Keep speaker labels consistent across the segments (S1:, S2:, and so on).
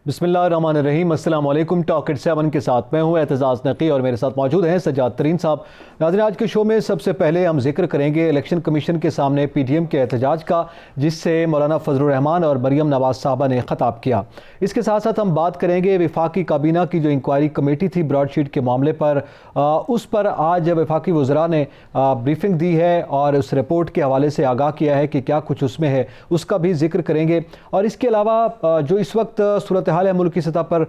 S1: बिस्मिल्लाहिर्रहमानिर्रहीम। अस्सलाम वालेकुम। टॉक 7 के साथ मैं हूँ एतजाज़ नकी और मेरे साथ मौजूद हैं सज्जाद तरीन साहब। नाज़रीन, आज के शो में सबसे पहले हम जिक्र करेंगे इलेक्शन कमीशन के सामने PDM के एहतजाज का, जिससे मौलाना फजलुर रहमान और मरियम नवाज साहबा ने ख़ताब किया। इसके साथ साथ हम बात करेंगे वफाकी काबीना की जो इंक्वायरी कमेटी थी ब्रॉडशीट के मामले पर, उस पर आज वफाकी वज़रा ने ब्रीफिंग दी है और उस रिपोर्ट के हवाले से आगाह किया है कि क्या कुछ उसमें है, उसका भी जिक्र करेंगे। और इसके अलावा जो इस वक्त सूरत हाल है मुल्क की सतह पर,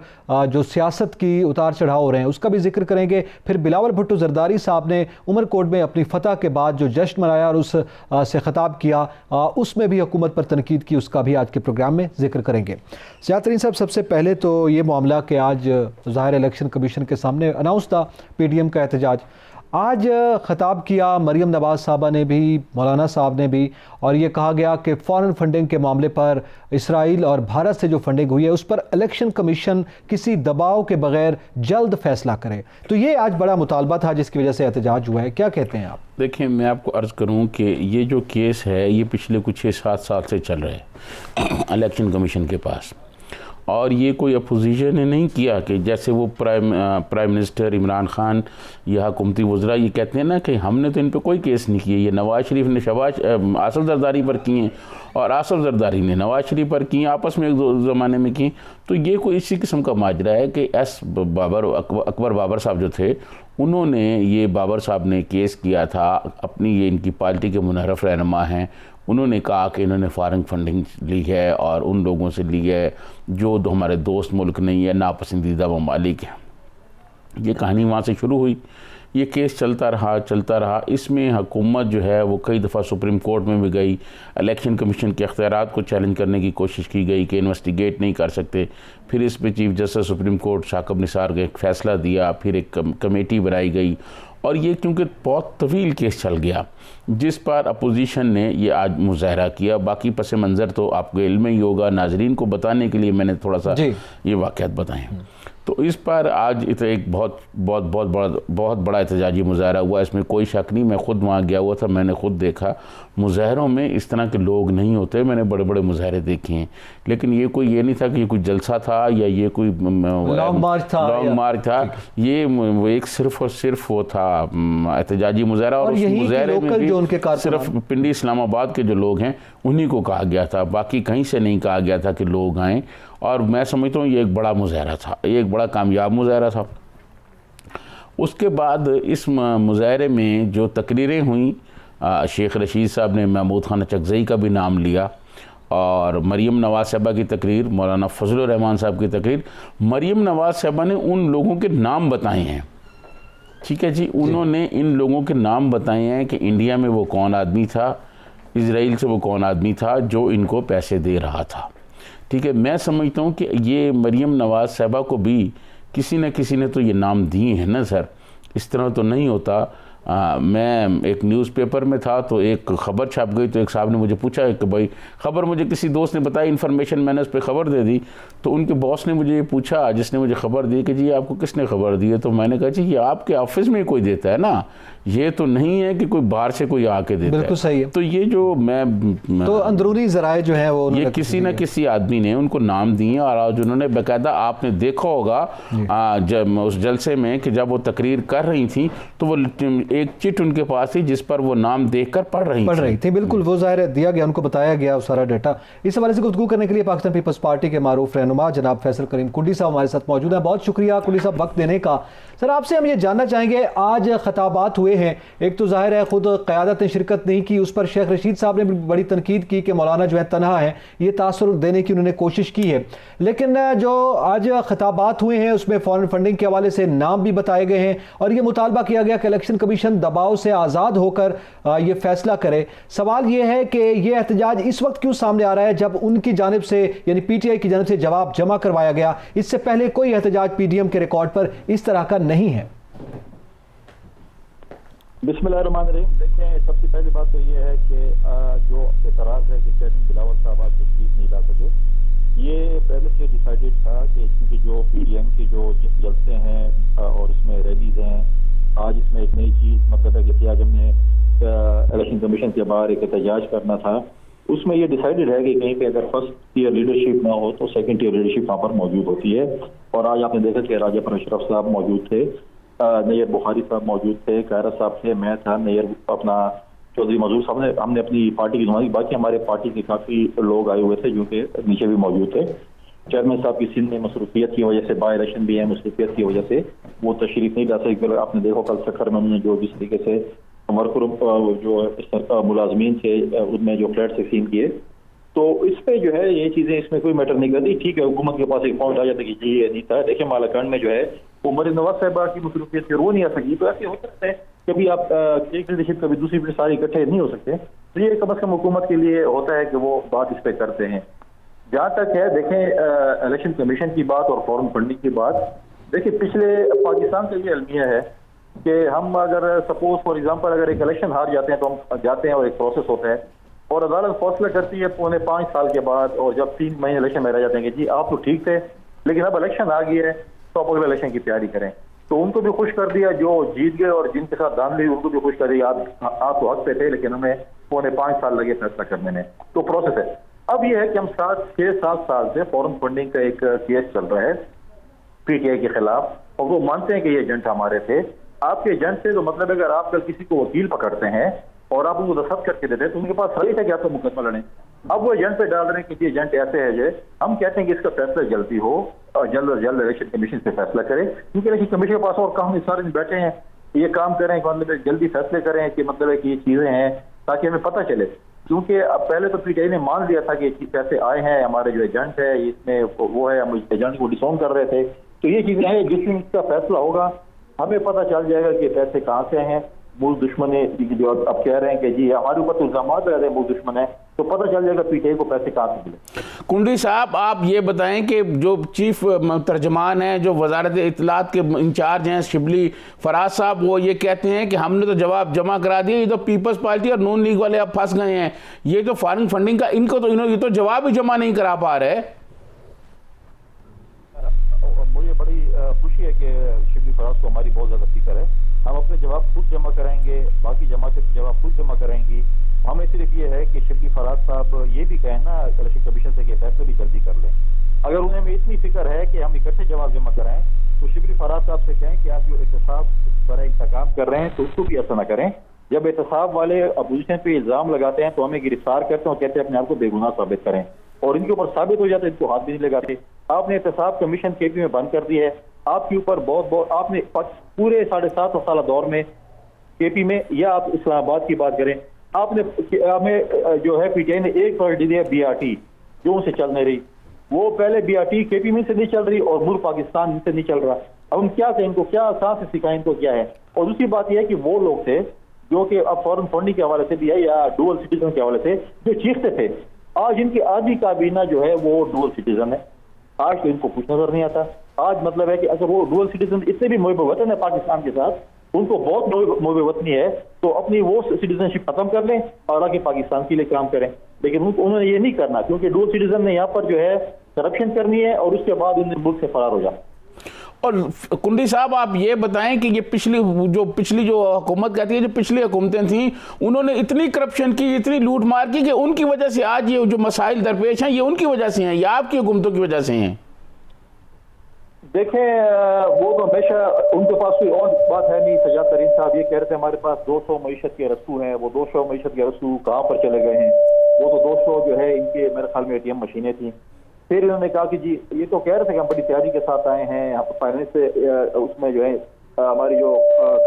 S1: जो सियासत की उतार चढ़ाव हो रहे हैं, उसका भी जिक्र करेंगे। फिर बिलावल भुट्टो जरदारी साहब ने उमरकोट में अपनी फतह के बाद जो जश्न मनाया और उस से ख़ताब किया, उसमें भी हुकूमत पर तनकीद की, उसका भी आज के प्रोग्राम में जिक्र करेंगे। सज्जाद तरीन साहब, सबसे पहले तो ये मामला कि आज ज़ाहिर इलेक्शन कमीशन के सामने अनाउंस था PDM का एहतजाज, आज ख़ताब किया मरियम नवाज साहबा ने भी, मौलाना साहब ने भी, और ये कहा गया कि फ़ॉरेन फंडिंग के मामले पर इसराइल और भारत से जो फंडिंग हुई है उस पर इलेक्शन कमीशन किसी दबाव के बगैर जल्द फैसला करे। तो ये आज बड़ा मुतालबा था जिसकी वजह से एहतजाज हुआ है, क्या कहते हैं आप?
S2: देखिए, मैं आपको अर्ज़ करूं कि ये जो केस है ये पिछले कुछ 6-7 साल से चल रहे हैं इलेक्शन कमीशन के पास, और ये कोई अपोजिशन ने नहीं किया कि जैसे वो प्राइम मिनिस्टर इमरान खान या हुकूमती वज़रा ये कहते हैं ना कि हमने तो इन पे कोई केस नहीं किए। ये नवाज़ शरीफ ने आसिफ जरदारी पर किए और आसिफ जरदारी ने नवाज़ शरीफ पर किए, आपस में एक दो ज़माने में किए। तो ये कोई इसी किस्म का माजरा है कि अकबर बाबर साहब जो थे, उन्होंने ये बाबर साहब ने केस किया था, अपनी ये इनकी पार्टी के मुनहरफ रहनुमा हैं, उन्होंने कहा कि इन्होंने फॉरेन फंडिंग ली है और उन लोगों से ली है जो हमारे दोस्त मुल्क नहीं है, नापसंदीदा ममालिक हैं। ये कहानी वहाँ से शुरू हुई, ये केस चलता रहा। इसमें हुकूमत जो है वो कई दफ़ा सुप्रीम कोर्ट में भी गई, इलेक्शन कमीशन के अख्तियारात को चैलेंज करने की कोशिश की गई कि इन्वेस्टिगेट नहीं कर सकते। फिर इस पर chief justice supreme court Shakib Nisar का एक फ़ैसला दिया, फिर एक कमेटी बनाई गई, और ये क्योंकि बहुत तवील केस चल गया जिस पर अपोजिशन ने ये आज मुजाहरा किया। बाकी पस मंज़र तो आपको इल्म ही होगा, नाजरीन को बताने के लिए मैंने थोड़ा सा ये वाक़यात बताएँ। तो इस पर आज एक बहुत बड़ा एहतजाजी मुजाहरा हुआ, इसमें कोई शक नहीं। मैं ख़ुद वहाँ गया हुआ था, मैंने ख़ुद देखा मुजाहरों में इस तरह के लोग नहीं होते, मैंने बड़े बड़े मुजाहरे देखे हैं, लेकिन ये नहीं था कि ये कोई जलसा था या ये कोई लॉन्ग मार्च था। ये एक सिर्फ और सिर्फ वो था एहतजाजी मुजाहरा, और उस मुजाहरे में भी सिर्फ पिंडी इस्लामाबाद के जो लोग हैं उन्हीं को कहा गया था, बाकी कहीं से नहीं कहा गया था कि लोग आएँ। और मैं समझता हूँ ये एक बड़ा मुजाहरा था, ये एक बड़ा कामयाब मुजाहरा था। उसके बाद इस मुजाहरे में जो तकरीरें हुई, शेख रशीद साहब ने महमूद खान चकज़ई का भी नाम लिया, और मरियम नवाज साहबा की तकरीर, मौलाना फजलुर रहमान साहब की तकरीर। मरियम नवाज साहबा ने उन लोगों के नाम बताए हैं, ठीक है जी, उन्होंने इन लोगों के नाम बताए हैं कि इंडिया में वो कौन आदमी था, इजराइल से वो कौन आदमी था जो इनको पैसे दे रहा था, ठीक है। मैं समझता हूँ कि ये मरियम नवाज साहबा को भी किसी न किसी ने तो ये नाम दिए हैं ना सर, इस तरह तो नहीं होता। मैं एक न्यूज़पेपर में था तो एक ख़बर छप गई, तो एक साहब ने मुझे पूछा कि भाई ख़बर मुझे किसी दोस्त ने बताई, इन्फॉर्मेशन मैंने उस पर ख़बर दे दी। तो उनके बॉस ने मुझे ये पूछा, जिसने मुझे ख़बर दी, कि जी आपको किसने ख़बर दी है? तो मैंने कहा जी ये आपके ऑफिस में कोई देता है ना, ये तो नहीं है कि कोई बाहर से कोई आके देता है।
S1: बिल्कुल सही है।
S2: तो ये जो मैं
S1: तो अंदरूनी ज़राए जो है वो
S2: ये किसी न किसी आदमी ने उनको नाम दिए, और आज उन्होंने बाकायदा, आपने देखा होगा जब उस जलसे में कि जब वो तकरीर कर रही थी तो वो एक चिट उनके पास थी जिस पर वो नाम देखकर पढ़ रही थी।
S1: बिल्कुल, वो ज़ाहिर दिया गया, उनको बताया गया सारा डाटा। इस हवाले से गुफ्तगू करने के लिए पाकिस्तान पीपल्स पार्टी के मारूफ रहनुमा जनाब फैसल करीम कुंडी साहब हमारे साथ मौजूद हैं। बहुत शुक्रिया कुंडी साहब वक्त देने का। सर, आपसे हम ये जानना चाहेंगे, आज खताबात हुए हैं, एक तो जाहिर है खुद क़यादत ने शिरकत नहीं की, उस पर शेख रशीद साहब ने बड़ी तनकीद की कि मौलाना जो है तनहा है, ये तासुर देने की उन्होंने कोशिश की है। लेकिन जो आज खताबात हुए हैं उसमें फॉरेन फंडिंग के हवाले से नाम भी बताए गए हैं, और ये मुतालबा किया गया कि इलेक्शन कमीशन दबाव से आज़ाद होकर ये फैसला करे। सवाल ये है कि ये एहतजाज इस वक्त क्यों सामने आ रहा है जब उनकी जानिब से, यानी PTI की जानिब से जवाब जमा करवाया गया? इससे पहले कोई एहतजाज PDM के रिकॉर्ड पर इस तरह का नहीं है।
S3: बिस्मिल्लाहिर्रहमानिर्रहीम। देखें, सबसे पहली बात तो ये है कि जो एतराज़ है कि चेयरमैन बिलावल साहब आज तशरीफ नहीं ला सके, ये पहले से डिसाइडेड था कि क्योंकि जो PDM के जो जलसे हैं और इसमें रैलीज हैं, आज इसमें एक नई चीज़ मतलब है कि हमने इलेक्शन कमीशन के बाहर एक एहतजाज करना था, उसमें ये डिसाइडेड है कि कहीं पे अगर फर्स्ट टीयर लीडरशिप ना हो तो सेकंड टीयर लीडरशिप वहाँ पर मौजूद होती है। और आज आपने देखा कि राजा पर अशरफ साहब मौजूद थे, नैयर बुखारी साहब मौजूद थे, कायरा साहब थे, मैं था, नैयर अपना चौधरी मजूर साहब ने, हमने अपनी पार्टी की नुमाइंदगी, बाकी हमारे पार्टी के काफ़ी लोग आए हुए थे जो कि नीचे भी मौजूद थे। चेयरमैन साहब की सिंध में मसरूफियत की वजह से, बाई इलेक्शन भी है, मसरूफियत की वजह से वो तशरीफ नहीं ला सके। आपने देखो कल सखर में उन्होंने जो जिस तरीके से वर्कर जो मुलाजमीन थे उनमें जो फ्लैट तकसीम किए, तो इस पे जो है ये चीजें इसमें कोई मैटर नहीं करती। ठीक है, हुकूमत के पास एक पॉइंट आ जाता है कि जी ये नहीं था। देखिए मालाकांड में जो है वो मरीम नवाज साहबा की मसरूफियत थी, वो नहीं आ सकी, तो ऐसे होता रहता है कभी आप एक लीडरशिप कभी दूसरी भी सारे इकट्ठे नहीं हो सकते। तो ये कम अज कम हुकूमत के लिए होता है कि वो बात इस पे करते हैं। जहाँ तक है देखें इलेक्शन कमीशन की बात और फॉरेन फंडिंग की बात, देखिए पिछले पाकिस्तान का ये अलमिया है कि हम अगर सपोज फॉर एग्जांपल अगर एक इलेक्शन हार जाते हैं तो हम जाते हैं और एक प्रोसेस होता है और अदालत फैसला करती है 4.5 साल के बाद, और जब 3 महीने इलेक्शन में रह जाते हैं कि जी आप तो ठीक थे लेकिन अब इलेक्शन आ गई है तो आप अगले इलेक्शन की तैयारी करें, तो उनको भी खुश कर दिया जो जीत गए और जिनके साथ दान ली उनको भी खुश कर दिया, आप तो हक पे थे लेकिन हमें 4.5 साल लगे फैसला करने में, तो प्रोसेस है। अब ये है कि हम 6-7 साल से फॉरेन फंडिंग का एक केस चल रहा है पीटीआई के खिलाफ, और वो मानते हैं कि ये एजेंट हमारे थे। आपके एजेंट से तो मतलब अगर आप कल किसी को वकील पकड़ते हैं और आप उनको दस्तखत करके देते हैं तो उनके पास सही था कि आपको मुकदमा लड़े। अब वो एजेंट पे डाल रहे हैं कि एजेंट ऐसे है जो हम कहते हैं कि इसका फैसला जल्दी हो और जल्द इलेक्शन कमीशन से फैसला करें, क्योंकि इलेक्शन कमीशन के पास और काम सारे दिन बैठे हैं, ये काम करें मतलब जल्दी फैसले करें कि मतलब है कि ये चीजें हैं ताकि हमें पता चले। क्योंकि अब पहले तो पीटीआई ने मान लिया था कि पैसे आए हैं, हमारे जो एजेंट है इसमें वो है, हम एजेंट को डिसोन कर रहे थे, तो ये चीजें हैं जिस दिन इसका फैसला होगा हमें पता चल जाएगा कि पैसे कहाँ से हैं। मूल दुश्मन है जो अब कह रहे हैं कि जी हमारे ऊपर तो इल्जाम लगा रहे हैं मूल दुश्मन है, तो पता चल जाएगा पीटीआई को पैसे कहाँ से मिले।
S2: कुंडी साहब आप ये बताएं कि जो चीफ तर्जमान हैं, जो वजारत इत्तलात के इंचार्ज हैं शिबली फराज साहब, वो ये कहते हैं कि हमने तो जवाब जमा करा दिया, ये तो पीपल्स पार्टी और नून लीग वाले अब फंस गए हैं, ये तो फॉरेन फंडिंग का इनको तो ये तो जवाब ही जमा नहीं करा पा रहे।
S3: मुझे बड़ी खुशी है कि शिबली फराज को हमारी बहुत ज्यादा फिक्र है। हम अपने जवाब खुद जमा कराएंगे, बाकी जमातें जवाब खुद जमा कराएंगी। हमें सिर्फ ये है कि शिबली फराज साहब ये भी कहें ना इलेक्शन कमीशन से कि फैसले भी जल्दी कर लें। अगर उन्हें इतनी फिक्र है कि हम इकट्ठे जवाब जमा कराएं तो शिबली फराज साहब से कहें कि आप जो एहतसाब पर इंतकाम कर रहे हैं तो उसको भी ऐसा ना करें। जब एहतसाब वाले अपोजिशन पे इल्जाम लगाते हैं तो हमें गिरफ्तार करते हैं और कहते हैं अपने आप को बेगुनाह साबित करें, और इनके ऊपर साबित हो जाता है इनको हाथ भी नहीं लगाते। आपने एहतसाब कमीशन केपी में बंद कर दी है, आपके ऊपर बहुत आपने पूरे 7.5 साल दौर में केपी में या आप इस्लामाबाद की बात करें, आपने हमें जो है पीटीआई ने एक प्रायोरिटी दिया बीआरटी जो उनसे चल नहीं रही, वो पहले बीआरटी केपी में से नहीं चल रही और मुल्क पाकिस्तान से नहीं चल रहा। अब हम क्या कहें इनको, क्या कहाँ से सिखाएं इनको क्या है। और दूसरी बात यह है कि वो लोग थे जो कि अब फॉरेन फंडिंग के हवाले से भी है या डुअल सिटीजन के हवाले से जो चीखते थे, आज इनकी आधी काबीना जो है वो डुअल सिटीजन है। आज तो इनको कुछ नजर नहीं आता। आज मतलब है कि अगर वो डुअल सिटीजन इतने भी मुहब्बत वतन है पाकिस्तान के साथ, उनको बहुत मुहब्बत वतनी है, तो अपनी वो सिटीजनशिप खत्म कर लें और आगे पाकिस्तान के लिए काम करें। लेकिन उन्होंने ये नहीं करना क्योंकि डुअल सिटीजन ने यहाँ पर जो है करप्शन करनी है और उसके बाद उन्हें मुल्क से फरार हो जाना।
S2: और कुंडी साहब आप ये बताएं कि ये पिछली जो हुकूमत कहती है, जो पिछली हुकूमतें थी उन्होंने इतनी करप्शन की, इतनी लूट मार की कि उनकी वजह से आज ये जो मसाइल दरपेश हैं ये उनकी वजह से हैं या आपकी हुकूमतों की वजह से हैं?
S3: देखें वो तो हमेशा उनके पास कोई और बात है नहीं। सजाद तरीन साहब ये कह रहे थे हमारे पास 200 मईशत के रस्सू हैं, वो 200 मईशत के रस्सू कहाँ पर चले गए हैं? वो तो 200 जो है इनके मेरे ख्याल में ATM मशीनें थी। फिर इन्होंने कहा कि जी ये तो कह रहे थे कि हम बड़ी तैयारी के साथ आए हैं, यहाँ पर फाइनेंस से उसमें जो है हमारी जो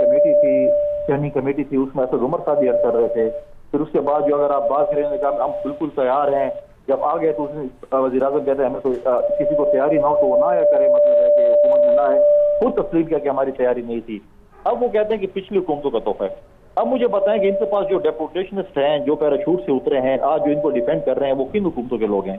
S3: कमेटी थी, स्टैंडिंग कमेटी थी, उसमें असद उमर साहब भी अर्ज कर रहे थे। फिर उसके बाद जो अगर आप बात करें कहा हम बिल्कुल तैयार हैं, जब आ गए तो उसने वज़ीर-ए-आज़म कहते हैं हमें तो किसी को तैयारी ना हो तो वो ना आया करे, मतलब है कि हुकूमत में ना है, खुद तस्लीम किया कि हमारी तैयारी नहीं थी। अब वो कहते हैं कि पिछली हुकूमतों का तोहफा है। अब मुझे बताएं कि इनके पास जो डेपुटेशनिस्ट हैं, जो पैराशूट से उतरे हैं, आज जो इनको डिफेंड कर रहे हैं, वो किन हुकूमतों के लोग हैं?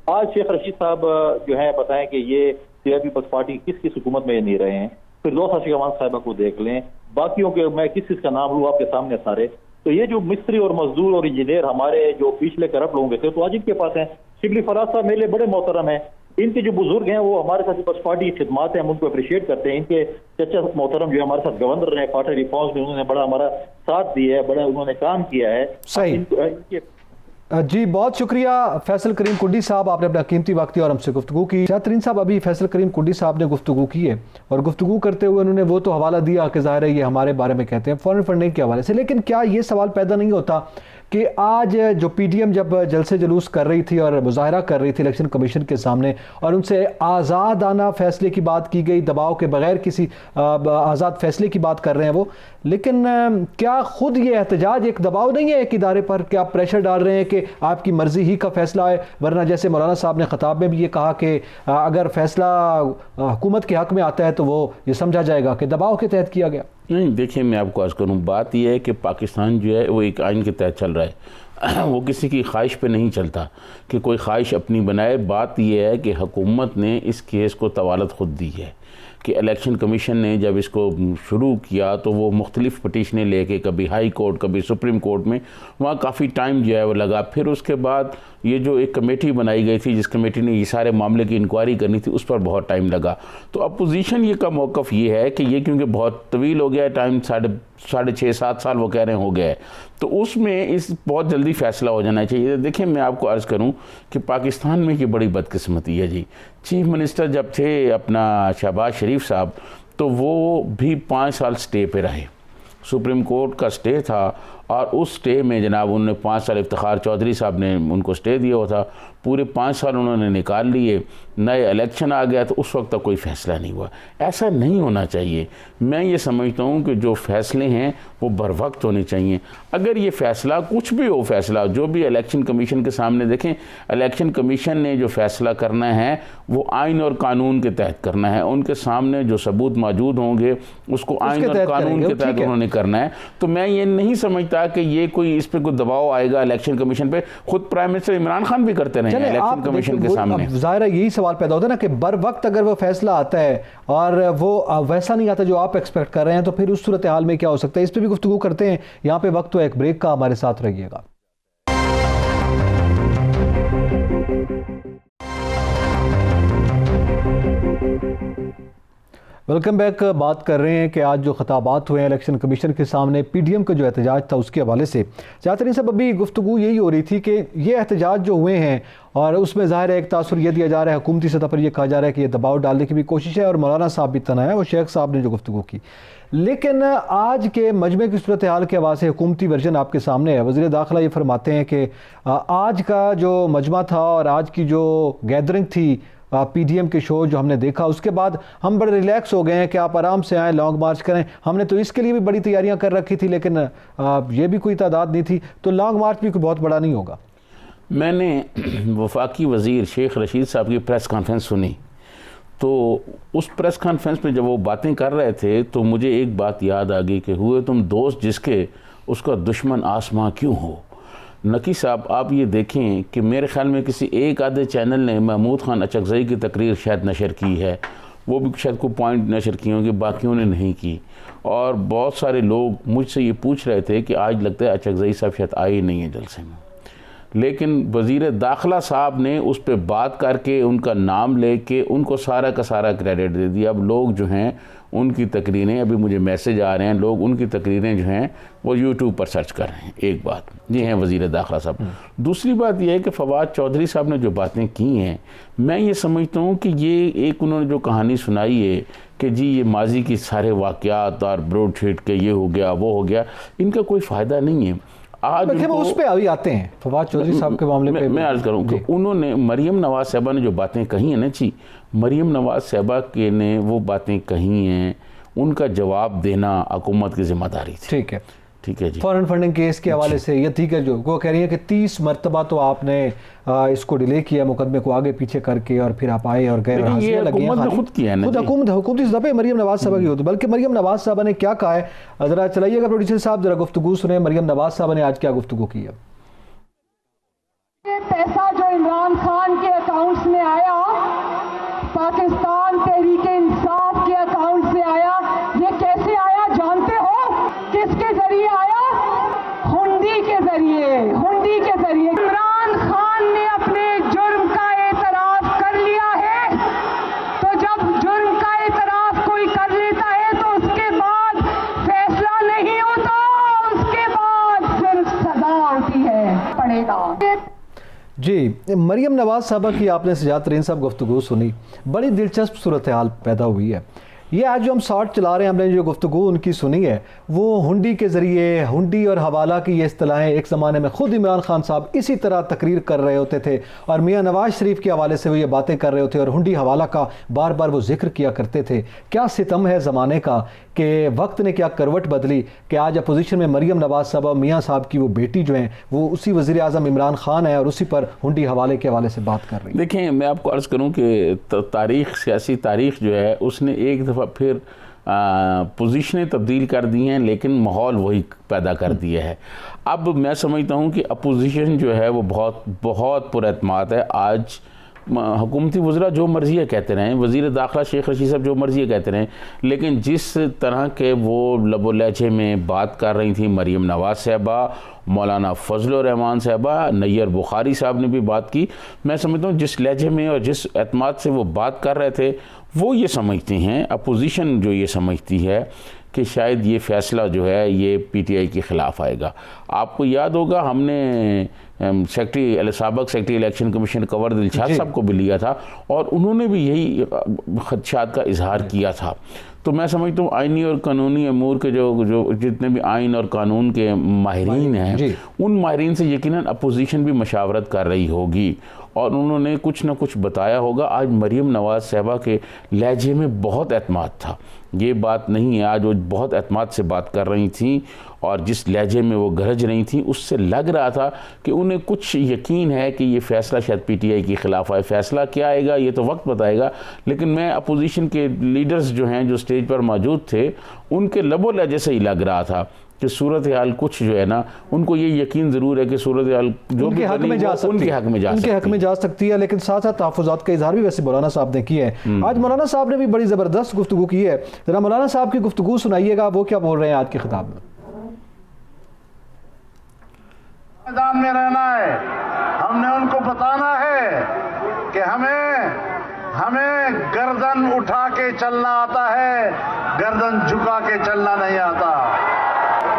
S3: आज शेख रशीद साहब जो है बताएं कि ये CI पीपल्स पार्टी किस किस हुकूमत में ये नहीं रहे हैं। फिर दोस्त शिकवान साहिबा को देख लें, बाकियों के मैं किस किस का नाम लूँ आपके सामने सारे। तो ये जो मिस्त्री और मजदूर और इंजीनियर हमारे जो पिछले करप्ट लोगों के थे तो आज इनके पास हैं। शिबली फराज साहब मेरे लिए बड़े मोहतरम हैं, इनके जो बुजुर्ग हैं वो हमारे साथ पीपल्स पार्टी की खिदमात है, हम उनको अप्रिशिएट करते हैं। इनके चचा मोहतरम जो हमारे साथ गवर्नर रहे क्वार्टर रिफॉर्म्स में, उन्होंने बड़ा हमारा साथ दिया है, बड़ा उन्होंने काम किया है।
S1: सही। जी बहुत शुक्रिया फैसल करीम कुंडी साहब, आपने अपना कीमती वक्त दिया और हमसे गुफ्तगू की। शाहतरीन साहब, अभी फैसल करीम कुंडी साहब ने गुफ्तगू की है और गुफ्तगू करते हुए उन्होंने वो तो हवाला दिया कि ज़ाहिर है ये हमारे बारे में कहते हैं फॉरेन फंडिंग के हवाले से, लेकिन क्या ये सवाल पैदा नहीं होता कि आज जो पीडीएम जब जलसे जुलूस कर रही थी और मुजाहरा कर रही थी इलेक्शन कमीशन के सामने और उनसे आज़ादाना फैसले की बात की गई, दबाव के बगैर किसी आज़ाद फैसले की बात कर रहे हैं वो, लेकिन क्या खुद ये एहतजाज एक दबाव नहीं है एक इदारे पर कि आप प्रेशर डाल रहे हैं कि आपकी मर्जी ही का फैसला है, वरना जैसे मौलाना साहब ने ख़ताब में भी ये कहा कि अगर फैसला हुकूमत के हक़ में आता है तो वो ये समझा जाएगा कि दबाव के तहत किया गया।
S2: नहीं, देखिए मैं आपको अर्ज़ करूँ, बात यह है कि पाकिस्तान जो है वो एक आइन के तहत चल रहा है, वो किसी की ख्वाहिश पे नहीं चलता कि कोई ख्वाहिश अपनी बनाए। बात यह है कि हुकूमत ने इस केस को तवालत ख़ुद दी है कि इलेक्शन कमीशन ने जब इसको शुरू किया तो वो मुख्तलिफ़ पटिशनें लेके कभी हाई कोर्ट कभी सुप्रीम कोर्ट में, वहाँ काफ़ी टाइम जो है वो लगा। फिर उसके बाद ये जो एक कमेटी बनाई गई थी जिस कमेटी ने ये सारे मामले की इंक्वायरी करनी थी, उस पर बहुत टाइम लगा। तो अपोजिशन ये का मौक़िफ़ ये है कि ये क्योंकि बहुत तवील हो गया है, टाइम साढ़े 6-7 साल वो कह रहे हैं हो गया है, तो उसमें इस बहुत जल्दी फ़ैसला हो जाना चाहिए। देखिए मैं आपको अर्ज़ करूं कि पाकिस्तान में ये बड़ी बदकिस्मती है जी। चीफ़ मिनिस्टर जब थे अपना शहबाज शरीफ साहब, तो वो भी 5 साल स्टे पे रहे, सुप्रीम कोर्ट का स्टे था और उस स्टे में जनाब उन्होंने 5 साल इफ्तिखार चौधरी साहब ने उनको स्टे दिया हुआ था, पूरे 5 साल उन्होंने निकाल लिए, नए इलेक्शन आ गया तो उस वक्त तक कोई फ़ैसला नहीं हुआ। ऐसा नहीं होना चाहिए। मैं ये समझता हूँ कि जो फ़ैसले हैं वो बर वक्त होने चाहिए। अगर ये फ़ैसला कुछ भी हो, फ़ैसला जो भी इलेक्शन कमीशन के सामने, देखें इलेक्शन कमीशन ने जो फ़ैसला करना है वो आइन और कानून के तहत करना है, उनके सामने जो सबूत मौजूद होंगे उसको आइन और कानून के तहत उन्होंने करना है। तो मैं ये नहीं समझता कि ये कोई इस पर कोई दबाव आएगा इलेक्शन कमीशन पे। खुद प्राइम मिनिस्टर इमरान खान भी करते रहे इलेक्शन कमीशन के सामने।
S1: ज़ाहिर है यही सवाल पैदा होता है ना कि बर वक्त अगर वो फैसला आता है और वो वैसा नहीं आता जो आप एक्सपेक्ट कर रहे हैं, तो फिर उस सूरत हाल में क्या हो सकता है, इस पर भी गुफ्तगू करते हैं। यहाँ पे वक्त तो एक ब्रेक का, हमारे साथ रहिएगा। Welcome back. बात कर रहे हैं कि आज जो खिताबात हुए हैं इलेक्शन कमीशन के सामने पीडीएम का जो एहतजाज था उसके हवाले से। शाहतरीन साहब, अभी गुफ्तगू यही हो रही थी कि ये एहतजाज जो हुए हैं और उसमें ज़ाहिर है एक तासुर ये दिया जा रहा है, हुकूमती सतह पर यह कहा जा रहा है कि ये दबाव डालने की भी कोशिश है, और मौलाना साहब भी तना है, वो शेख साहब ने जो गुफ्तगू की। लेकिन आज के मजमे की सूरत हाल के हवाले से हुकूमती वर्जन आपके सामने है। वज़ीर दाखिला ये फरमाते हैं कि आज का जो मजमा था और आज की जो गैदरिंग थी पीडीएम के शो जो हमने देखा, उसके बाद हम बड़े रिलैक्स हो गए हैं कि आप आराम से आएँ, लॉन्ग मार्च करें। हमने तो इसके लिए भी बड़ी तैयारियां कर रखी थी, लेकिन ये भी कोई तादाद नहीं थी, तो लॉन्ग मार्च भी कोई बहुत बड़ा नहीं होगा।
S2: मैंने वफाकी वज़ीर शेख रशीद साहब की प्रेस कॉन्फ्रेंस सुनी, तो उस प्रेस कॉन्फ्रेंस में जब वो बातें कर रहे थे तो मुझे एक बात याद आ गई कि हुए तुम दोस्त जिसके उसका दुश्मन आसमां क्यों हो। नकी साहब, आप ये देखें कि मेरे ख़्याल में किसी एक आधे चैनल ने महमूद खान अचकज़ई की तकरीर शायद नशर की है, वो भी शायद कोई पॉइंट नशर किए होंगे, बाकियों ने नहीं की। और बहुत सारे लोग मुझसे ये पूछ रहे थे कि आज लगता है अचकज़ई साहब शायद आए ही नहीं है जलसे में, लेकिन वज़ीर दाखिला साहब ने उस पर बात करके उनका नाम लेके उनको सारा का सारा क्रेडिट दे दिया। अब लोग जो हैं उनकी तकरीरें, अभी मुझे मैसेज आ रहे हैं, लोग उनकी तकरीरें जो हैं वो यूट्यूब पर सर्च कर रहे हैं। एक बात ये है वज़ीर दाखिला साहब। दूसरी बात यह है कि फवाद चौधरी साहब ने जो बातें की हैं, मैं ये समझता हूँ कि ये एक उन्होंने जो कहानी सुनाई है कि जी ये माजी की सारे वाक़यात और ब्रोडशीट के ये हो गया वो हो गया, इनका कोई फ़ायदा नहीं है। आज
S1: उस पे अभी आते हैं फवाद चौधरी साहब के मामले पे।
S2: मैं अर्ज़ करूँ कि उन्होंने मरियम नवाज साहबा ने जो बातें कही हैं ना जी, मरियम नवाज साहबा के ने वो बातें कही हैं, उनका जवाब देना हुकूमत की जिम्मेदारी थी।
S1: ठीक है,
S2: ठीक है जी।
S1: फॉरेन फंडिंग केस के हवाले से ये ठीक है, जो वो कह रही है कि 30 मरतबा तो आपने इसको डिले किया, मुकदमे को आगे पीछे करके, और फिर आप आए और गए।
S2: ये हुकूमत ने खुद किया है ना,
S1: खुद हुकूमती सतह पे मरियम नवाज साहबा की होती। बल्कि मरियम नवाज साहबा ने क्या कहा है, जरा चलाइएगा प्रोड्यूसर साहब, जरा गुफ्तगू सुने मरियम नवाज साहबा ने आज क्या गुफ्तगू की है।
S4: पैसा जो इमरान खान के अकाउंट में आया, पाकिस्तान तहरीक इंसाफ के अकाउंट से आया, ये कैसे आया जानते हो? किसके जरिए आया? हुंडी के जरिए। हुंडी के जरिए इमरान खान ने अपने जुर्म का एतराफ कर लिया है। तो जब जुर्म का एतराफ कोई कर लेता है तो उसके बाद फैसला नहीं होता, उसके बाद सिर्फ सजा होती है। रहेगा।
S1: जी, मरियम नवाज साहबा की आपने सजाद तरीन साहब गुफ्तगू सुनी, बड़ी दिलचस्प सूरत हाल पैदा हुई है। ये आज जो हम शॉर्ट चला रहे हैं, हमने जो गुफ्तगू उनकी सुनी है, वो हुंडी के ज़रिए, हुंडी और हवाला की ये इस्तिलाहें एक ज़माने में ख़ुद इमरान खान साहब इसी तरह तकरीर कर रहे होते थे और मियाँ नवाज शरीफ के हवाले से वो ये बातें कर रहे होते और हुंडी हवाला का बार बार वो जिक्र किया करते थे। क्या सितम है ज़माने का कि वक्त ने क्या करवट बदली कि आज अपोजिशन में मरियम नवाज साहब, मियाँ साहब की वो बेटी जो हैं वो उसी वज़ीर आज़म इमरान खान है और उसी पर हुंडी हवाले के हवाले से बात कर रही है।
S2: देखिए, मैं आपको अर्ज़ करूं कि तारीख़, सियासी तारीख़ जो है उसने एक दफ़ा फिर पोजीशनें तब्दील कर दी हैं, लेकिन माहौल वही पैदा कर दिया है। अब मैं समझता हूं कि अपोजिशन जो है वो बहुत बहुत पुरएतमाद है। आज हुकूमती वज़रा जो मर्ज़ी है कहते रहें, वज़ीर दाखिला शेख रशीद साहब जो मर्ज़ी है कहते रहें, लेकिन जिस तरह के वो लबो लहजे में बात कर रही थी मरीम नवाज़ साहबा, मौलाना फजल रहमान साहबा, नैयर बुखारी साहब ने भी बात की, मैं समझता हूँ जिस लहजे में और जिस एतमाद से वो बात कर रहे थे, वो ये समझते हैं, अपोजिशन जो ये समझती है कि शायद ये फ़ैसला जो है ये पीटीआई के ख़िलाफ़ आएगा। आपको याद होगा हमने साबिक़ secretary election commission Kanwar Dilshad sahab को भी लिया था और उन्होंने भी यही खदशात का इजहार किया था। तो मैं समझता हूँ आइनी और कानूनी अमूर के जो जितने भी आइन और कानून के माहिरीन हैं, उन माहिरीन से यकीनन अपोजिशन भी मशावरत कर रही होगी और उन्होंने कुछ ना कुछ बताया होगा। आज मरीम नवाज़ साहबा के लहजे में बहुत एतमाद था, ये बात नहीं है। आज वो बहुत एतमाद से बात कर रही थी और जिस लहजे में वो गरज रही थी उससे लग रहा था कि उन्हें कुछ यकीन है कि ये फ़ैसला शायद पीटीआई के ख़िलाफ़ आए। फ़ैसला क्या आएगा ये तो वक्त बताएगा, लेकिन मैं अपोजिशन के लीडर्स जो हैं जो स्टेज पर मौजूद थे उनके लबो लहजे से ही लग रहा था कि सूरत हाल कुछ जो है ना, उनको ये यकीन ज़रूर है कि सूरत हाल जो
S1: उनके हक में जा सकती है, लेकिन साथ साथ तहफ़्फ़ुज़ात का इजहार भी वैसे मौलाना साहब ने किया है। आज मौलाना साहब ने भी बड़ी ज़बरदस्त गुफ्तगू की है, ज़रा मौलाना साहब की गुफ्तगू सुनाइएगा, वो क्या बोल रहे हैं आज के खिताब में।
S5: मैदान में रहना है, हमने उनको बताना है कि हमें गर्दन उठा के चलना आता है, गर्दन झुका के चलना नहीं आता।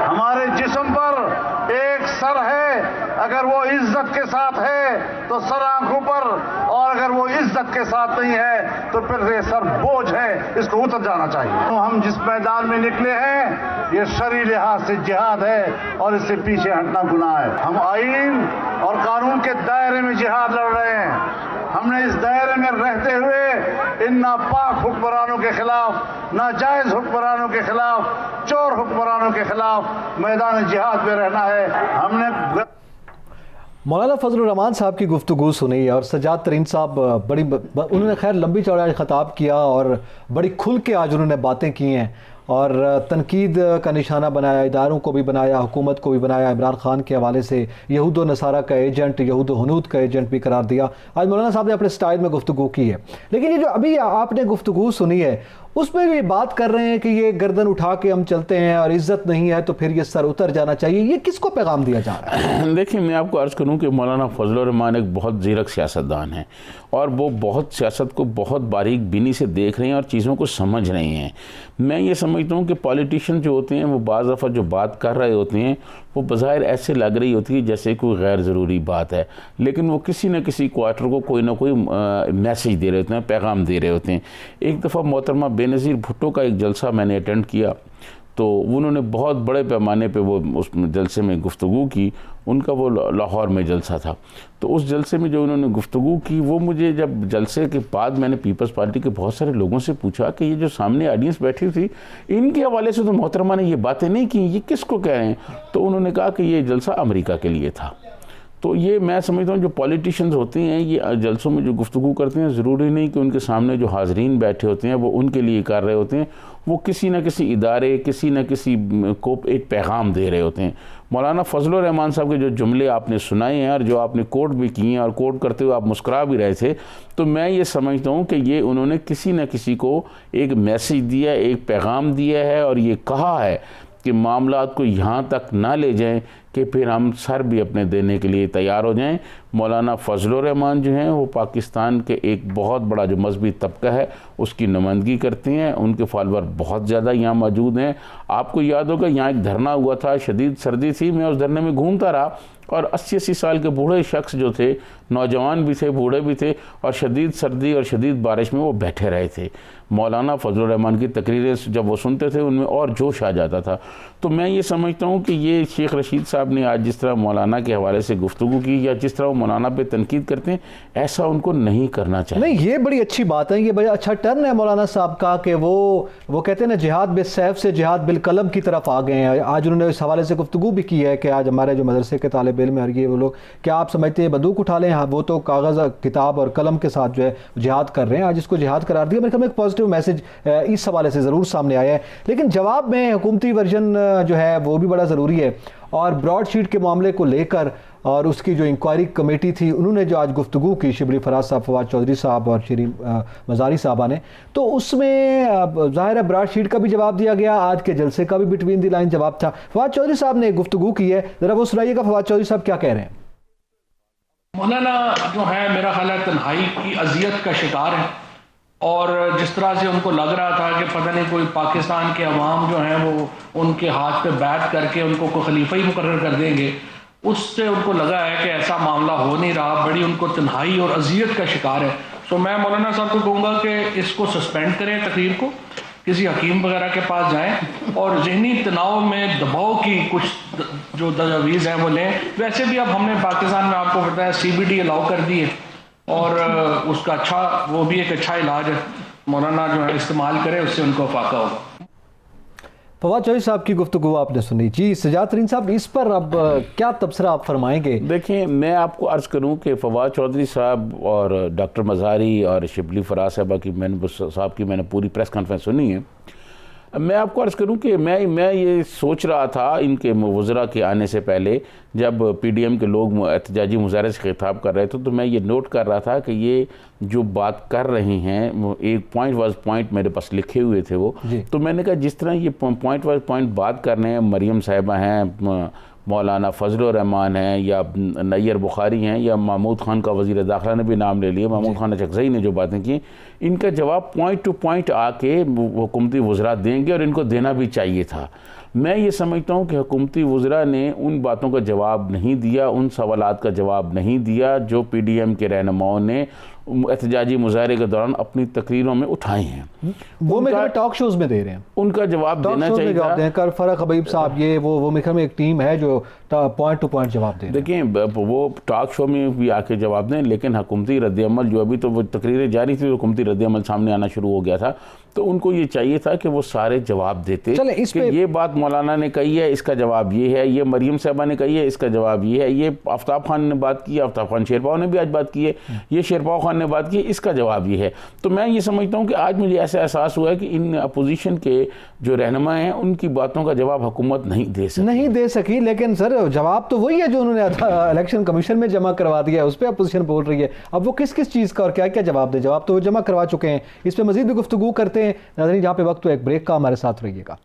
S5: हमारे जिस्म पर एक सर है, अगर वो इज्जत के साथ है तो सर आंखों पर, और अगर वो इज्जत के साथ नहीं है तो फिर ये सर बोझ है, इसको उतर जाना चाहिए। तो हम जिस मैदान में निकले हैं ये शरई लिहाज से जिहाद है और इससे पीछे हटना गुनाह है। हम आईन और कानून के दायरे में जिहाद लड़ रहे हैं। हमने इस दायरे में रहते हुए इन नापाक हुक्मरानों के खिलाफ, नाजायज हुक्मरानों के खिलाफ, चोर हुक्मरानों के खिलाफ मैदान जिहाद में रहना है। हमने
S1: मौलाना फजल रहमान साहब की गुफ्तगू सुनी और सजाद तरीन साहब उन्होंने खैर लंबी चौड़ा खिताब किया और बड़ी खुल के आज उन्होंने बातें की हैं और तनकीद का निशाना बनाया, इदारों को भी बनाया, हुकूमत को भी बनाया, इमरान खान के हवाले से यहूद नसारा का एजेंट, यहूद हनूद का एजेंट भी करार दिया। आज मौलाना साहब ने अपने स्टाइल में गुफ्तगू की है, लेकिन ये जो अभी आपने गुफ्तगू सुनी है उसमें भी बात कर रहे हैं कि ये गर्दन उठा के हम चलते हैं और इज्जत नहीं है तो फिर ये सर उतर जाना चाहिए। ये किसको पैगाम दिया जा रहा है?
S2: देखिए, मैं आपको अर्ज़ करूं कि मौलाना फजल रहमान एक बहुत ज़ीरक सियासतदान हैं और वो बहुत सियासत को बहुत बारीक बीनी से देख रहे हैं और चीज़ों को समझ रहे हैं। मैं ये समझता हूँ कि पॉलिटिशियन जो होते हैं वो बाज़ दफ़ा जो बात कर रहे होते हैं वो बज़ाहिर ऐसे लग रही होती है जैसे कोई गैर ज़रूरी बात है, लेकिन वो किसी न किसी क्वार्टर को कोई ना कोई मैसेज दे रहे होते हैं, पैगाम दे रहे होते हैं। एक दफ़ा मोहतरमा बेनज़ीर भुट्टो का एक जलसा मैंने अटेंड किया तो उन्होंने बहुत बड़े पैमाने पे वो उस जलसे में गुफ्तगू की। उनका वो लाहौर में जलसा था, तो उस जलसे में जो उन्होंने गुफ्तगू की वो मुझे जब जलसे के बाद मैंने पीपल्स पार्टी के बहुत सारे लोगों से पूछा कि ये जो सामने ऑडियंस बैठी थी इनके हवाले से तो मोहतरमा ने ये बातें नहीं की, ये किसको कह रहे हैं? तो उन्होंने कहा कि ये जलसा अमेरिका के लिए था। तो ये मैं समझता हूँ जो पॉलिटिशियंस होते हैं ये जलसों में जो गुफ्तगू करते हैं, ज़रूरी नहीं कि उनके सामने जो हाज़रीन बैठे होते हैं वो उनके लिए कर रहे होते हैं, वो किसी न किसी इदारे, किसी न किसी को एक पैगाम दे रहे होते हैं। मौलाना फजल रहमान साहब के जो जुमले आपने सुनाए हैं और जो आपने कोट भी किए हैं और कोट करते हुए आप मुस्कुरा भी रहे थे, तो मैं ये समझता हूँ कि ये उन्होंने किसी न किसी को एक मैसेज दिया, एक पैगाम दिया है और ये कहा है कि मामलात को यहाँ तक ना ले जाएं कि फिर हम सर भी अपने देने के लिए तैयार हो जाएं। मौलाना फजल रहमान जो हैं वो पाकिस्तान के एक बहुत बड़ा जो मजहबी तबका है उसकी नुमाइंदगी करते हैं, उनके फॉलोअर बहुत ज़्यादा यहाँ मौजूद हैं। आपको याद होगा यहाँ एक धरना हुआ था, शदीद सर्दी थी, मैं उस धरने में घूमता रहा और 80-80 साल के बूढ़े शख्स जो थे, नौजवान भी थे, बूढ़े भी थे, और शदीद सर्दी और शदीद बारिश में वो बैठे रहे थे। मौलाना फजलुर रहमान की तकरीरें जब वो सुनते थे उनमें और जोश आ जाता था। तो मैं ये समझता हूँ कि ये शेख रशीद साहब ने आज जिस तरह मौलाना के हवाले से गुफ्तगू की या जिस तरह वो मौलाना पे तनकीद करते हैं, ऐसा उनको नहीं करना चाहिए।
S1: नहीं, ये बड़ी अच्छी बात है, ये बड़ा अच्छा टर्न है मौलाना साहब का कि वो कहते हैं ना, जिहाद बिल सैफ से जिहाद बिल कलम की तरफ आ गए हैं। आज उन्होंने इस हवाले से गुफ्तगू भी की है कि आज हमारे जो मदरसे के तालिब इल्म है ये वो लोग, क्या आप समझते हैं बंदूक उठा लें? हाँ, वो तो कागज़ किताब और कलम के साथ जो है जिहाद कर रहे हैं। आज इसको जिहाद करार दिया। मेरे ख्याल में एक पॉजिटिव मैसेज इस हवाले से ज़रूर सामने आया है। लेकिन जवाब में हुकूमती वर्जन जो है वो भी बड़ा ज़रूरी है, और ब्रॉडशीट के मामले को लेकर और उसकी जो इंक्वायरी कमेटी थी उन्होंने जो आज गुफ्तगू की शिबली फराज साहब, फवाद चौधरी साहब और शरीम मज़ारी साहबा ने, तो उसमें ज़ाहिर है ब्रॉडशीट का भी जवाब दिया गया, आज के जलसे का भी बिटवीन द लाइन जवाब था। फवाद चौधरी साहब ने गुफ्तगू की है, ज़रा वो सुनाइएगा। फवाद चौधरी साहब क्या कह रहे हैं?
S6: मौलाना जो है मेरा ख्याल है तन्हाई की अजियत का शिकार है, और जिस तरह से उनको लग रहा था कि पता नहीं कोई पाकिस्तान के अवाम जो हैं वो उनके हाथ पे बैठ करके उनको कोई खलीफा ही मुकर्रर कर देंगे, उससे उनको लगा है कि ऐसा मामला हो नहीं रहा। बड़ी उनको तन्हाई और अजियत का शिकार है। तो मैं मौलाना साहब को कहूँगा कि इसको सस्पेंड करें, तकरीर को किसी हकीम वगैरह के पास जाएं और जहनी तनाव में दबाव की कुछ जो तजावीज़ हैं वो लें। वैसे भी अब हमने पाकिस्तान में आपको पता है CBD अलाउ कर दी है, और उसका अच्छा, वो भी एक अच्छा इलाज है। मौलाना जो है इस्तेमाल करें, उससे उनको फाका होगा।
S1: फवाद चौधरी साहब की गुफ्तगू आपने सुनी। जी सजाद तरीन साहब, इस पर अब क्या तबसरा आप फरमाएंगे?
S2: देखिए, मैं आपको अर्ज़ करूं कि फवाद चौधरी साहब और डॉक्टर मज़ारी और शिबली फराज साहब की मैंने पूरी प्रेस कॉन्फ्रेंस सुनी है। मैं आपको अर्ज़ करूं कि मैं ये सोच रहा था इनके वज़रा के आने से पहले, जब PDM के लोग एहतजाजी मुजाहरे से खिताब कर रहे थे, तो मैं ये नोट कर रहा था कि ये जो बात कर रहे हैं, एक पॉइंट मेरे पास लिखे हुए थे वो, तो मैंने कहा जिस तरह ये पॉइंट बात कर रहे हैं, मरियम साहिबा हैं, मौलाना फजलुर रहमान हैं, या नैयर बुखारी हैं, या महमूद खान का वज़ीर दाखिला ने भी नाम ले लिया, महमूद खान अचकज़ई ने जो बातें की, इनका जवाब पॉइंट टू पॉइंट आके हुकूमती वज़रा देंगे, और इनको देना भी चाहिए था। मैं ये समझता हूँ कि हुकूमती वज़रा ने उन बातों का जवाब नहीं दिया, उन सवालात का जवाब नहीं दिया जो PDM के रहनुमाओं ने एहतजाजी मुजाहरे के दौरान अपनी तकरीरों में उठाए हैं।
S1: वो मेरे टॉक शोज में दे रहे हैं,
S2: उनका जवाब देना चाहिए था।
S1: कल फरक हबीब साहब, ये वो मेरे में एक टीम है जो पॉइंट टू पॉइंट जवाब दे।
S2: देखिए, वो टॉक शो में भी आके जवाब दें, लेकिन हुकूमती रद्द-ए-अमल जो अभी तो वो तकरीरें जारी थी, हुकूमती रद्द-ए-अमल सामने आना शुरू हो गया था, तो उनको ये चाहिए था कि वो सारे जवाब देते।
S1: इस पे
S2: ये बात मौलाना ने कही है, इसका जवाब ये है, ये मरियम साहबा ने कही है, इसका जवाब ये है, ये आफ्ताब खान ने बात की, आफ्ताब खान शेरपाव ने भी आज बात की है, ये शेरपाव खान ने बात की, इसका जवाब ये है। तो मैं ये समझता हूँ कि आज मुझे ऐसा एहसास हुआ है कि इन अपोजिशन के जो रहनुमा हैं उनकी बातों का जवाब हुकूमत नहीं दे सकी। लेकिन सर, जवाब तो वही है जो उन्होंने इलेक्शन कमीशन में जमा करवा दिया है, उस पर अपोजिशन बोल रही है। अब वो किस किस चीज़ का और क्या क्या जवाब दे? जवाब तो वो जमा करवा चुके हैं। इस पर मजीद भी गुफ्तगू करते हैं। नाज़रीन, जहाँ पे वक्त तो एक ब्रेक का, हमारे साथ रहिएगा।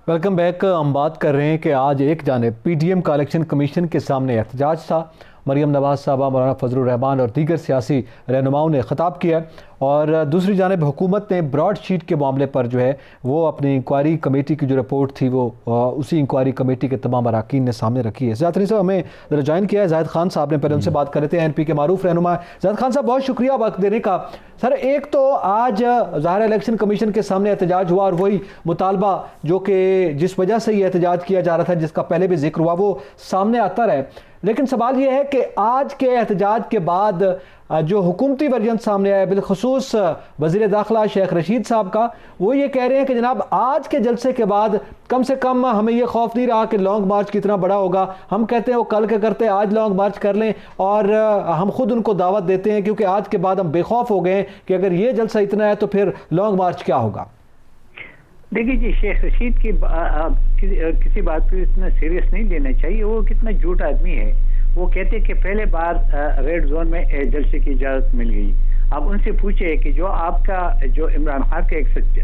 S2: Welcome back. हम बात कर रहे हैं कि आज एक जानिब PDM का इलेक्शन कमीशन के सामने एहतजाज था। मरियम नवाज साहबा, मौलाना फजलुर रहमान और दीगर सियासी रहनुमाओं ने ख़िताब किया, और दूसरी जानिब हुकूमत ने ब्रॉड शीट के मामले पर जो है वो अपनी इंक्वायरी कमेटी की जो रिपोर्ट थी वो उसी इंक्वायरी कमेटी के तमाम अरकान ने सामने रखी है। ज़ाहिद साहब हमें ज़रा ज्वाइन किया है जाहिद खान साहब ने, पहले उनसे बात कर रहे थे, NP के मारूफ रहनुमा। जाहिद खान साहब, बहुत शुक्रिया वक्त देने का। सर, एक तो आज ज़ाहिर इलेक्शन कमीशन के सामने एहतजाज हुआ, और वही मुतालबा जो कि जिस वजह से ये एहतजाज किया जा रहा था, जिसका पहले भी जिक्र हुआ, वो सामने आता रहे। लेकिन सवाल ये है कि आज के एहतजाज के बाद जो हुकूमती वर्जन सामने आया, बिलखसूस वज़ीर दाखिला शेख रशीद साहब का, वो ये कह रहे हैं कि जनाब आज के जलसे के बाद कम से कम हमें ये खौफ नहीं रहा कि लॉन्ग मार्च कितना बड़ा होगा। हम कहते हैं वो कल के करते आज लॉन्ग मार्च कर लें, और हम खुद उनको दावत देते हैं, क्योंकि आज के बाद हम बेखौफ हो गए कि अगर ये जलसा इतना है तो फिर लॉन्ग मार्च क्या होगा।
S7: देखिए जी, शेख रशीद की किसी बात को इतना सीरियस नहीं लेना चाहिए। वो कितना झूठ आदमी है। वो कहते कि पहले बार रेड जोन में जलसे की इजाज़त मिल गई। अब उनसे पूछे कि जो आपका जो इमरान खान का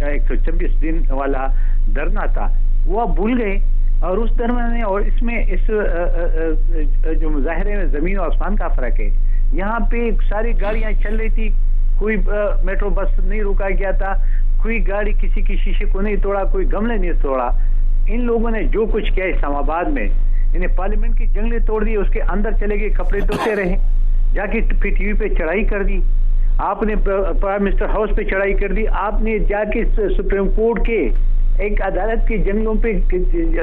S7: 126 दिन वाला धरना था वो आप भूल गए, और उस धरना में और इसमें इस जो मुजाहरे में ज़मीन और आसमान का फ़र्क है। यहाँ पे सारी गाड़ियाँ चल रही थी, कोई मेट्रो बस नहीं रुका गया था, कोई गाड़ी किसी की शीशे को नहीं तोड़ा, कोई गमले नहीं तोड़ा। इन लोगों ने जो कुछ किया इस्लामाबाद में, इन्हें पार्लियामेंट की जंगले तोड़ दी, उसके अंदर चले गए, कपड़े धोते रहे, जाके टीवी पे चढ़ाई कर दी, आपने प्राइम मिनिस्टर हाउस पे चढ़ाई कर दी, आपने जाके सुप्रीम कोर्ट के एक अदालत के जंगलों पे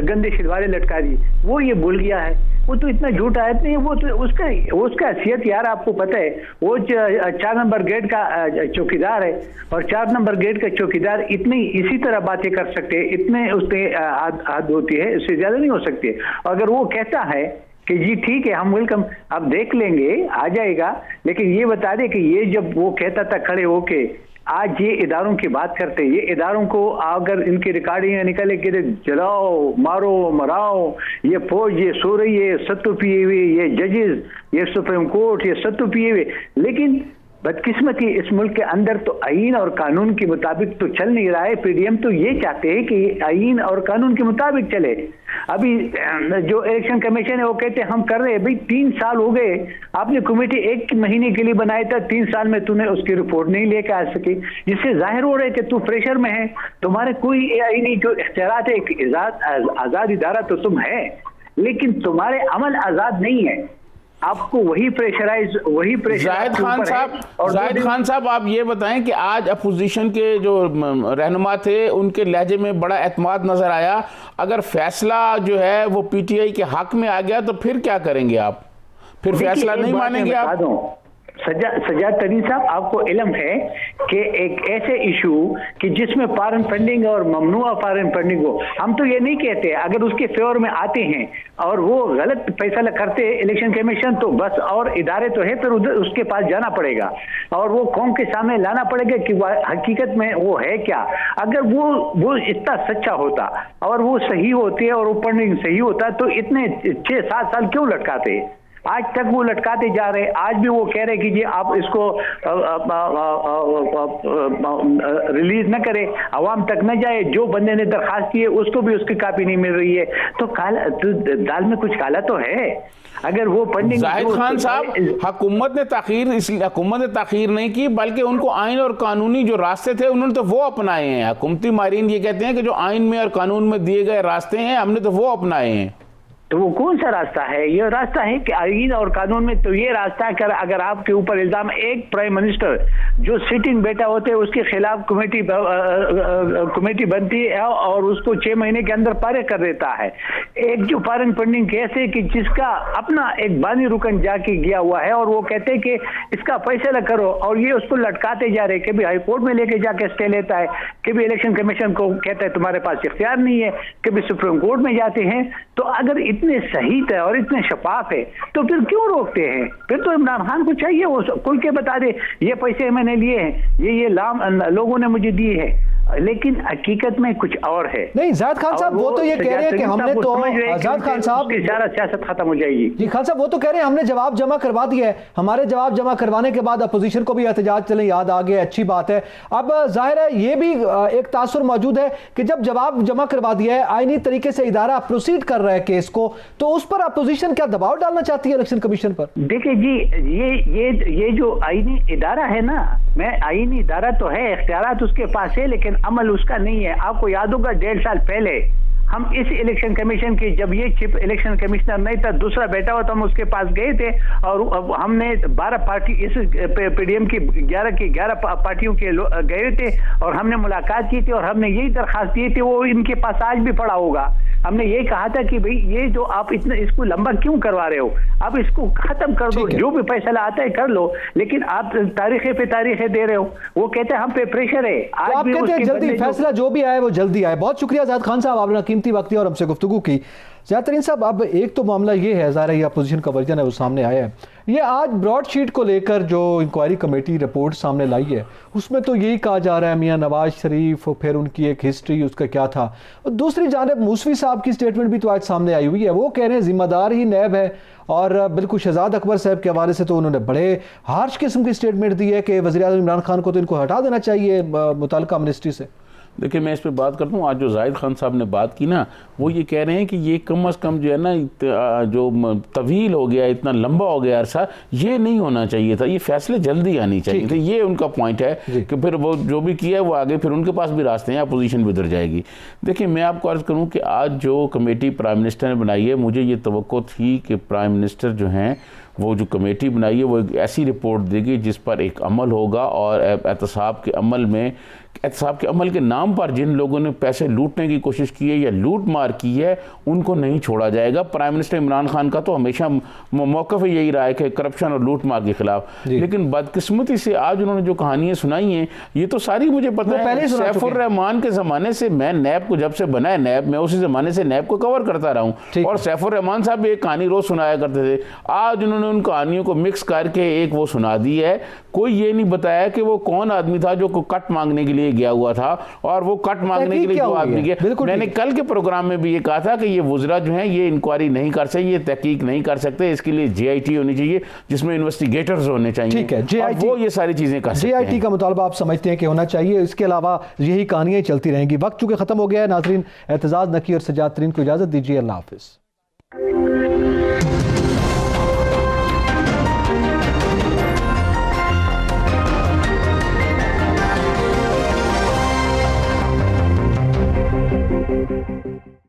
S7: गंदे शलवारें लटका दी। वो ये भूल गया है, वो तो इतना झूठ आयत नहीं, वो तो उसका हैसियत यार आपको पता है, वो 4 नंबर गेट का चौकीदार है, और 4 नंबर गेट का चौकीदार इतनी इसी तरह बातें कर सकते हैं, इतने उसपे हद होती है, उससे ज्यादा नहीं हो सकती। अगर वो कहता है कि जी ठीक है हम वेलकम, अब देख लेंगे, आ जाएगा, लेकिन ये बता दे कि ये जब वो कहता था खड़े होके, आज ये इदारों की बात करते हैं, ये इदारों को अगर इनकी रिकॉर्डिंग निकले कि जलाओ, मारो, मराओ, ये फौज ये सो रही है, सत्तू पिए हुए, ये जजेस, ये सुप्रीम कोर्ट ये सत्तू पिए हुए, लेकिन बदकिस्मती इस मुल्क के अंदर तो आईन और कानून के मुताबिक तो चल नहीं रहा है। पीडीएम तो ये चाहते हैं कि आईन और कानून के मुताबिक चले। अभी जो इलेक्शन कमीशन है वो कहते हैं हम कर रहे हैं, भाई 3 साल हो गए, आपने कमेटी 1 महीने के लिए बनाया था, 3 साल में तूने उसकी रिपोर्ट नहीं लेकर आ सकी, जिससे जाहिर हो रहा है कि तू प्रेशर में है, तुम्हारे कोई आईनी जो इख्तियारात है, एक आजाद इदारा तो तुम है, लेकिन तुम्हारे अमल आजाद नहीं है, आपको वही प्रेशर
S2: जाहिद खान साहब आप ये बताएं कि आज अपोजिशन के जो रहनुमा थे उनके लहजे में बड़ा एतमाद नजर आया, अगर फैसला जो है वो पीटीआई के हक में आ गया तो फिर क्या करेंगे आप? फिर फैसला नहीं मानेंगे आप?
S7: सजाद तरीन साहब, आपको इल्म है कि एक ऐसे इशू कि जिसमें फॉरेन फंडिंग और ममनुआ फॉरेन फंडिंग हो, हम तो ये नहीं कहते, अगर उसके फेवर में आते हैं और वो गलत फैसला करते हैं इलेक्शन कमीशन, तो बस और इदारे तो है, फिर उधर उसके पास जाना पड़ेगा और वो कौम के सामने लाना पड़ेगा कि हकीकत में वो है क्या। अगर वो इतना सच्चा होता और वो सही होते और वो फंडिंग सही होता तो इतने 6-7 साल क्यों लटकाते? आज तक वो लटकाते जा रहे। आज भी वो कह रहे कि जी आप इसको रिलीज न करें, अवाम तक न जाए, जो बंदे ने दरखास्त की है उसको भी उसकी कॉपी नहीं मिल रही है, तो दाल में कुछ काला तो है। अगर वो फंडिंग
S2: जाहिद खान साहब, हुकूमत ने ताखीर नहीं की, बल्कि उनको आइन और कानूनी जो रास्ते थे उन्होंने तो वो अपनाए हैं। हुकूमती माहिरीन ये कहते हैं कि जो आइन में और कानून में दिए गए रास्ते हैं हमने तो वो अपनाए हैं।
S7: तो वो कौन सा रास्ता है? ये रास्ता है कि आईन और कानून में तो ये रास्ता है कि अगर आपके ऊपर इल्जाम, एक प्राइम मिनिस्टर जो सिटिंग बेटा होते हैं उसके खिलाफ कमेटी बनती है और उसको 6 महीने के अंदर पारित कर देता है। एक जो फॉरेन फंडिंग केस है कि जिसका अपना एक बानी रुकन जाके गया हुआ है और वो कहते हैं कि इसका फैसला करो, और ये उसको लटकाते जा रहे, कभी हाई कोर्ट में लेके जाके स्टे लेता है, कभी इलेक्शन कमीशन को कहता है तुम्हारे पास इख्तियार नहीं है, कभी सुप्रीम कोर्ट में जाते हैं। तो अगर इतने सही थे और इतने शफाफ है तो फिर क्यों रोकते हैं? फिर तो इमरान खान को चाहिए वो खुल के बता दे ये पैसे मैंने लिए हैं, ये लाम लोगों ने मुझे दिए हैं, लेकिन हकीकत में कुछ और है।
S1: नहीं जाहिद खान साहब, वो तो ये कह रहे हैं कि हमने तो, जाहिद खान साहब
S7: सारा सियासत खत्म हो जाएगी।
S1: जी खान साहब, वो तो कह रहे हैं हमने जवाब जमा करवा दिया है, हमारे जवाब जमा करवाने के बाद अपोजिशन को भी एहतजाज चले याद आ गया, अच्छी बात है। अब जाहिर है ये भी एक तासुर मौजूद है कि जब जवाब जमा करवा दिया है, आईनी तरीके से इदारा प्रोसीड कर रहा है केस को, तो उस पर अपोजिशन क्या दबाव डालना चाहती है इलेक्शन कमीशन पर?
S7: देखिए जी, ये जो आईनी इदारा है ना, मैं आईनी इदारा तो है, इख्तियारात उसके पास है, लेकिन अमल उसका नहीं है। आपको याद होगा 1.5 साल पहले हम इस इलेक्शन कमीशन की, जब ये चीफ इलेक्शन कमिश्नर नहीं था, दूसरा बैठा हुआ, तो हम उसके पास गए थे और हमने 12 पार्टी, इस पीडीएम की 11 पार्टियों के गए थे और हमने मुलाकात की थी और हमने यही दरखास्त दी थी, वो इनके पास आज भी पड़ा होगा। हमने ये कहा था कि भाई ये जो आप इतना इसको लंबा क्यों करवा रहे हो, आप इसको खत्म कर दो, जो भी फैसला आता है कर लो, लेकिन आप तारीखें पे तारीखें दे रहे हो। वो कहते हैं हम पे प्रेशर है, आज
S1: तो आप कहते हैं जल्दी फैसला जो भी आए वो जल्दी आए। बहुत शुक्रिया जाहिद खान साहब, आपने कीमती वक्त दिया और हमसे गुफ्तगू की। जाहिद तरीन साहब, अब एक तो मामला ये है, ज़ाहिर है ये अपोजिशन का वर्जन है वो सामने आया है, ये आज ब्रॉडशीट को लेकर जो इंक्वायरी कमेटी रिपोर्ट सामने लाई है उसमें तो यही कहा जा रहा है मियां नवाज शरीफ, फिर उनकी एक हिस्ट्री उसका क्या था, और दूसरी जानिब मूसवी साहब की स्टेटमेंट भी तो आज सामने आई हुई है, वो कह रहे हैं जिम्मेदार ही नैब है, और बिल्कुल शहजाद अकबर साहब के हवाले से तो उन्होंने बड़े हार्श किस्म की स्टेटमेंट दी है कि वज़ीर आज़म इमरान खान को तो इनको हटा देना चाहिए मुताल्लिका मिनिस्ट्री से।
S2: देखिए मैं इस पे बात करता हूँ। आज जो जाहिद खान साहब ने बात की ना, वो ये कह रहे हैं कि ये कम से कम जो है ना जो तवील हो गया, इतना लंबा हो गया अरसा, ये नहीं होना चाहिए था, ये फैसले जल्दी आनी चाहिए थे। ये उनका पॉइंट है कि फिर वो जो भी किया है वो आगे फिर उनके पास भी रास्ते हैं, अपोजिशन भी उधर जाएगी। देखिए मैं आपको अर्ज़ करूँ कि आज जो कमेटी प्राइम मिनिस्टर ने बनाई है, मुझे ये तवक्को थी कि प्राइम मिनिस्टर जो हैं वो जो कमेटी बनाई है वो एक ऐसी रिपोर्ट देगी जिस पर एक अमल होगा, और एहतसाब के अमल में, एहतसाब के अमल के नाम पर जिन लोगों ने पैसे लूटने की कोशिश की है या लूट मार की है उनको नहीं छोड़ा जाएगा। प्राइम मिनिस्टर इमरान खान का तो हमेशा मौक़िफ़ यही रहा है कि करप्शन और लूट मार के खिलाफ, लेकिन बदकिस्मती से आज उन्होंने जो कहानियाँ सुनाई हैं ये तो सारी मुझे पता है। सैफुर रहमान के ज़माने से मैं नैब को जब से बना है नैब, मैं उसी ज़माने से नैब को कवर करता रहा हूँ, और सैफुर रहमान साहब भी एक कहानी रोज़ सुनाया करते थे। आज उन्होंने उन कहानियों को मिक्स करके एक वो सुना दी है। कोई ये नहीं बताया कि वो कौन आदमी था जो कट मांगने के लिए गया हुआ था, और वो कट मांगने के लिए जो आदमी गया। मैंने कल के प्रोग्राम में भी ये कहा था कि ये वुज़रा जो हैं ये इंक्वायरी नहीं कर सकते, ये तहकीक नहीं कर सकते, इसके लिए JIT होनी चाहिए जिसमें इन्वेस्टिगेटर्स होने चाहिए।
S1: ठीक है, JIT,
S2: वो ये सारी चीज़ें कर सकते हैं।
S1: JIT का मुतालबा आप समझते हैं कि होना चाहिए, इसके अलावा यही कहानियाँ चलती रहेंगी। वक्त चूँकि ख़त्म हो गया है नाज़रीन, एतजाज़ नकी और सजाद तरीन को इजाज़त दीजिए। अल्लाह हाफ़िज़।